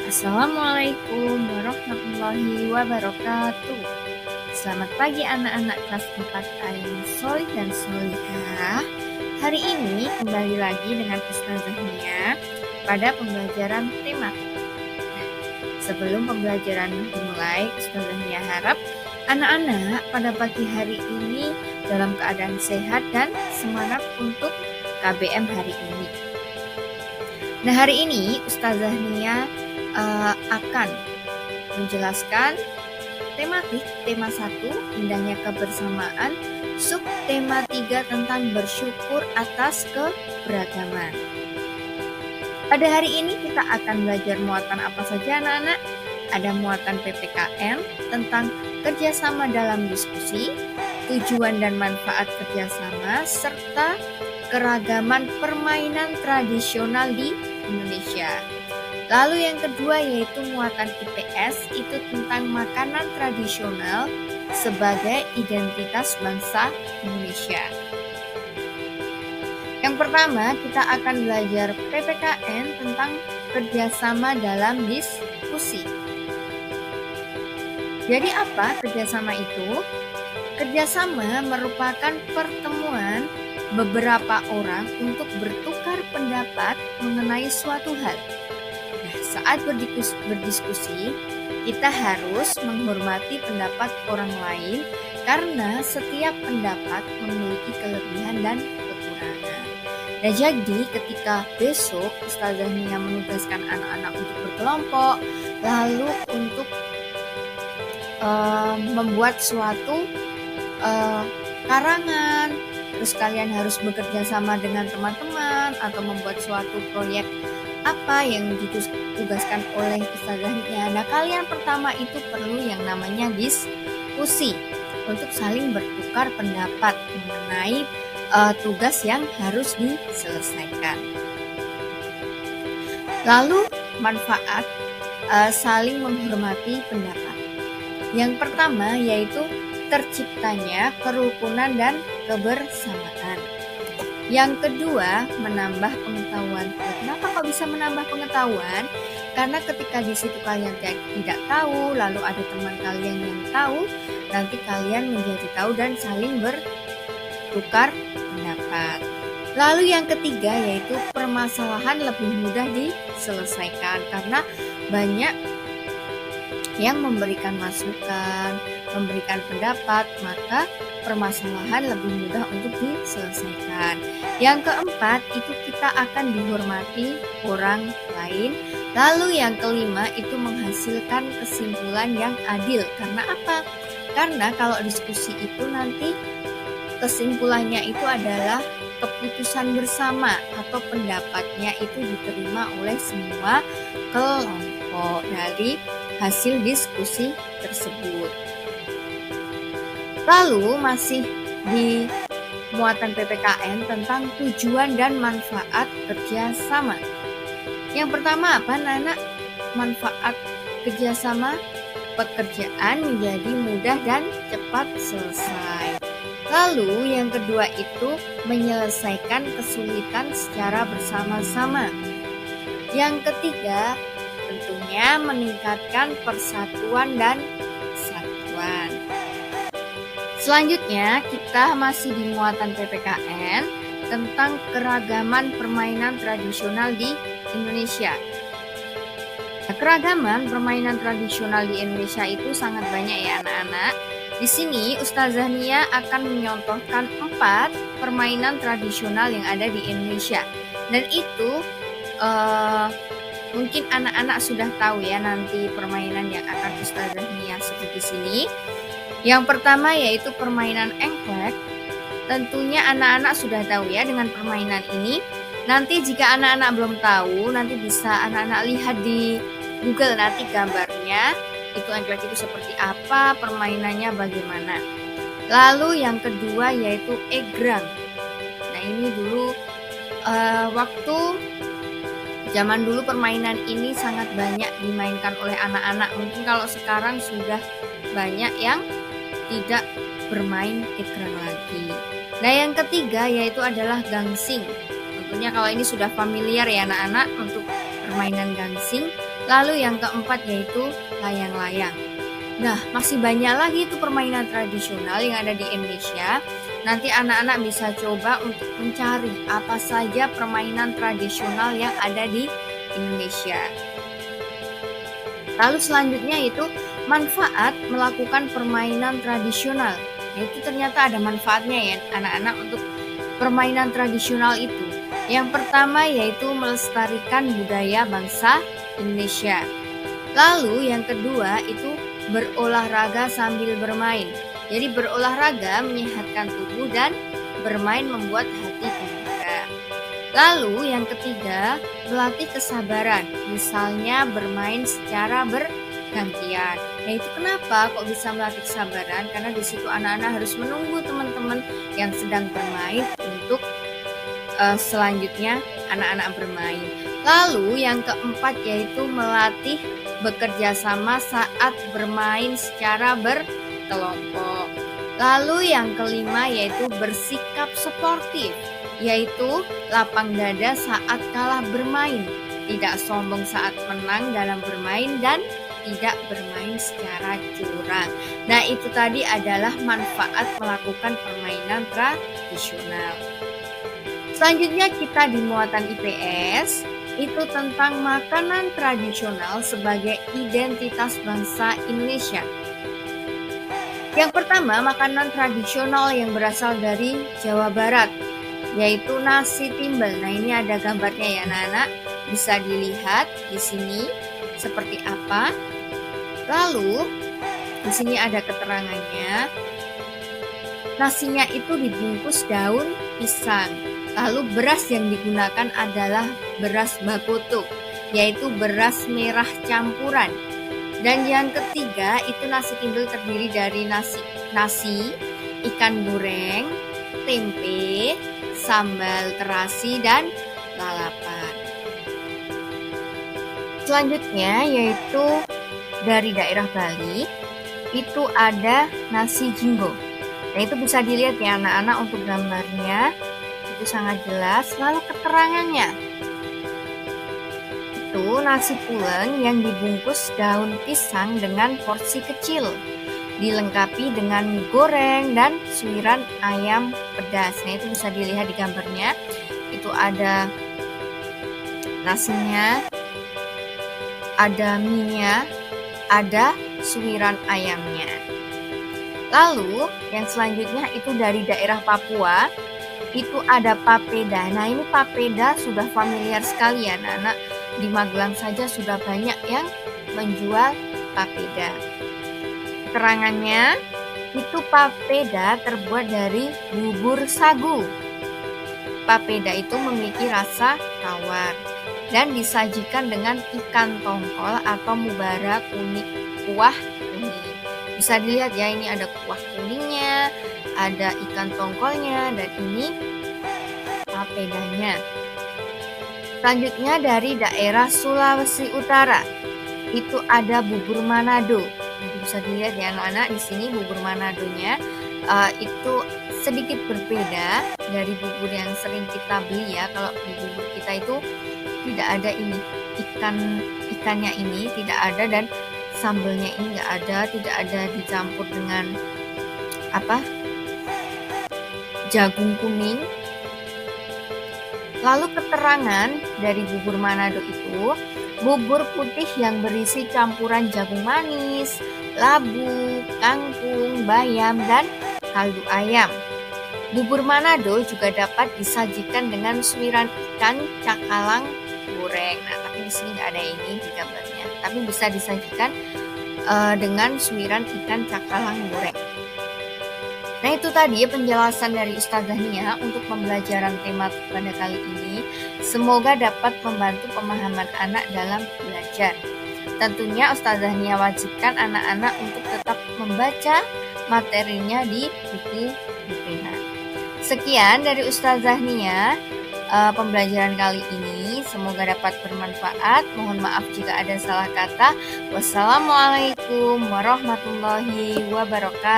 Assalamualaikum warahmatullahi wabarakatuh. Selamat pagi anak-anak kelas 4 A yang solih dan solihah. Hari ini kembali lagi dengan Ustazah Nia pada pembelajaran tematik. Sebelum pembelajaran dimulai, Ustazah Nia harap anak-anak pada pagi hari ini dalam keadaan sehat dan semangat untuk KBM hari ini. Nah, hari ini Ustazah Nia akan menjelaskan tematik tema 1 indahnya kebersamaan, subtema 3 tentang bersyukur atas keberagaman. Pada hari ini kita akan belajar muatan apa saja anak-anak? Ada muatan PPKN tentang kerjasama dalam diskusi, tujuan dan manfaat kerjasama, serta keragaman permainan tradisional di Indonesia. Lalu yang kedua yaitu muatan IPS, itu tentang makanan tradisional sebagai identitas bangsa Indonesia. Yang pertama kita akan belajar PPKN tentang kerjasama dalam diskusi. Jadi apa kerjasama itu? Kerjasama merupakan pertemuan beberapa orang untuk bertukar pendapat mengenai suatu hal. Saat berdiskusi, kita harus menghormati pendapat orang lain karena setiap pendapat memiliki kelebihan dan kekurangan. Nah, jadi ketika besok Ustazah Nia menugaskan anak-anak untuk berkelompok, lalu untuk membuat suatu karangan, terus kalian harus bekerja sama dengan teman-teman atau membuat suatu proyek apa yang ditugaskan oleh Ustazah Nia. Nah, kalian pertama itu perlu yang namanya diskusi untuk saling bertukar pendapat mengenai tugas yang harus diselesaikan. Lalu manfaat saling menghormati pendapat. Yang pertama yaitu terciptanya kerukunan dan kebersamaan. Yang kedua, menambah pengetahuan. Kenapa kok bisa menambah pengetahuan? Karena ketika di situ kalian tidak tahu, lalu ada teman kalian yang tahu, nanti kalian menjadi tahu dan saling bertukar pendapat. Lalu yang ketiga yaitu permasalahan lebih mudah diselesaikan karena banyak yang memberikan masukan, memberikan pendapat, maka permasalahan lebih mudah untuk diselesaikan. Yang keempat, itu kita akan dihormati orang lain. Lalu yang kelima, itu menghasilkan kesimpulan yang adil. Karena apa? Karena kalau diskusi itu nanti kesimpulannya itu adalah keputusan bersama atau pendapatnya itu diterima oleh semua kelompok dari hasil diskusi tersebut. Lalu masih di muatan PPKN tentang tujuan dan manfaat kerjasama. Yang pertama apa anak-anak? Manfaat kerjasama, pekerjaan menjadi mudah dan cepat selesai. Lalu yang kedua itu menyelesaikan kesulitan secara bersama-sama. Yang ketiga tentunya meningkatkan persatuan dan kesatuan. Selanjutnya kita masih di muatan PPKN tentang keragaman permainan tradisional di Indonesia. Nah, keragaman permainan tradisional di Indonesia itu sangat banyak ya anak-anak. Di sini Ustazah Nia akan menyontohkan 4 permainan tradisional yang ada di Indonesia. Dan itu mungkin anak-anak sudah tahu ya nanti permainan yang akan Ustazah Nia sebut di sini. Yang pertama yaitu permainan engklek. Tentunya anak-anak sudah tahu ya dengan permainan ini. Nanti jika anak-anak belum tahu, nanti bisa anak-anak lihat di Google nanti gambarnya. Itu engklek itu seperti apa, permainannya bagaimana. Lalu yang kedua yaitu egrang. Nah, ini dulu waktu zaman dulu permainan ini sangat banyak dimainkan oleh anak-anak. Mungkin kalau sekarang sudah banyak yang tidak bermain egrang lagi. Nah, yang ketiga yaitu adalah gangsing. Tentunya kalau ini sudah familiar ya anak-anak untuk permainan gangsing. Lalu yang keempat yaitu layang-layang. Nah, masih banyak lagi itu permainan tradisional yang ada di Indonesia. Nanti anak-anak bisa coba untuk mencari apa saja permainan tradisional yang ada di Indonesia. Lalu selanjutnya itu manfaat melakukan permainan tradisional. Itu ternyata ada manfaatnya ya anak-anak untuk permainan tradisional itu. Yang pertama yaitu melestarikan budaya bangsa Indonesia. Lalu yang kedua itu berolahraga sambil bermain. Jadi berolahraga menyehatkan tubuh dan bermain membuat hati gembira. Lalu yang ketiga melatih kesabaran. Misalnya bermain secara bergantian. Nah itu kenapa kok bisa melatih kesabaran? Karena di situ anak-anak harus menunggu teman-teman yang sedang bermain untuk selanjutnya anak-anak bermain. Lalu yang keempat yaitu melatih bekerja sama saat bermain secara berkelompok. Lalu yang kelima yaitu bersikap sportif, yaitu lapang dada saat kalah bermain, tidak sombong saat menang dalam bermain, dan tidak bermain secara curang. Nah itu tadi adalah manfaat melakukan permainan tradisional. Selanjutnya kita di muatan IPS itu tentang makanan tradisional sebagai identitas bangsa Indonesia. Yang pertama, makanan tradisional yang berasal dari Jawa Barat, yaitu nasi timbel. Nah, ini ada gambarnya ya, anak-anak. Bisa dilihat di sini seperti apa. Lalu, di sini ada keterangannya. Nasinya itu dibungkus daun pisang. Lalu beras yang digunakan adalah beras bakoto, yaitu beras merah campuran. Dan yang ketiga itu nasi timbel terdiri dari nasi, ikan goreng, tempe, sambal terasi, dan lalapan. Selanjutnya yaitu dari daerah Bali itu ada nasi jinggo. Nah itu bisa dilihat ya anak-anak untuk gambarnya. Itu sangat jelas. Lalu keterangannya itu nasi pulen yang dibungkus daun pisang dengan porsi kecil, dilengkapi dengan mie goreng dan suiran ayam pedas. Nah itu bisa dilihat di gambarnya. Itu ada nasinya, ada mie-nya, ada suiran ayamnya. Lalu yang selanjutnya itu dari daerah Papua. Itu ada papeda. Nah ini papeda sudah familiar sekali ya anak-anak. Di Magelang saja sudah banyak yang menjual papeda. Keterangannya itu papeda terbuat dari bubur sagu. Papeda itu memiliki rasa tawar dan disajikan dengan ikan tongkol atau mubara kuah kuning. Bisa dilihat ya, ini ada kuah kuningnya, ada ikan tongkolnya, dan ini papedanya. Selanjutnya dari daerah Sulawesi Utara itu ada bubur Manado. Bisa dilihat ya anak-anak, di sini bubur Manadonya itu sedikit berbeda dari bubur yang sering kita beli ya. Kalau di bubur kita itu tidak ada ini ikannya ini tidak ada, dan sambelnya ini nggak ada, tidak ada dicampur dengan jagung kuning. Lalu keterangan dari bubur Manado itu bubur putih yang berisi campuran jagung manis, labu, kangkung, bayam, dan kaldu ayam. Bubur Manado juga dapat disajikan dengan suiran ikan cakalang goreng. Nah, tapi di sini nggak ada ini di gambarnya. Tapi bisa disajikan dengan suiran ikan cakalang goreng. Nah itu tadi penjelasan dari Ustazah Nia untuk pembelajaran tema pada kali ini. Semoga dapat membantu pemahaman anak dalam belajar. Tentunya Ustazah Nia wajibkan anak-anak untuk tetap membaca materinya di buku BPH. Sekian dari Ustazah Nia pembelajaran kali ini. Semoga dapat bermanfaat. Mohon maaf jika ada salah kata. Wassalamualaikum warahmatullahi wabarakatuh.